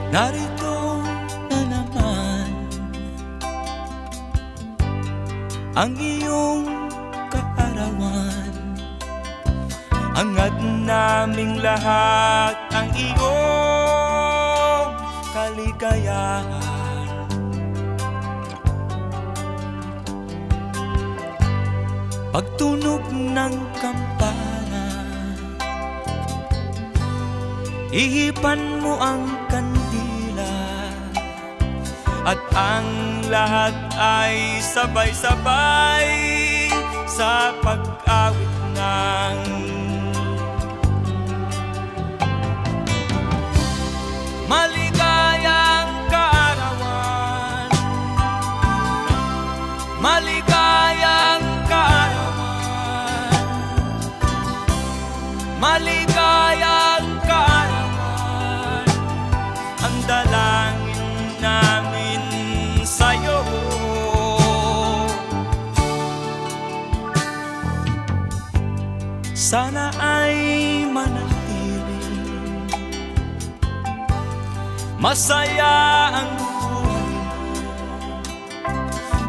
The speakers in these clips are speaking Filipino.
Narito na naman ang iyong kaarawan, hangad naming lahat ang iyong kaligayahan. Pagtunog ng kampana, ihipan mo ang kandila, at ang lahat ay sabay-sabay sa pag-awit ng maligayang kaarawan. Maligayang kaarawan. Maligayang kaarawan. Ang dalangin namin sa'yo. Sana ay manatili masaya ang buhay,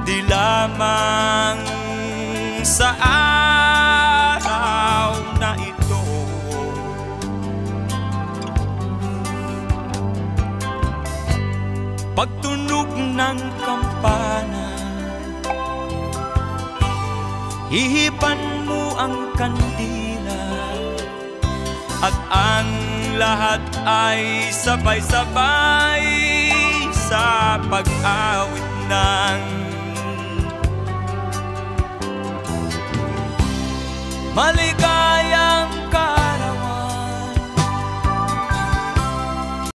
di lamang sa araw na ito. Pagtunog ng kampana, hihipan mo ang kandila, at ang lahat ay sabay-sabay sa pag-awit ng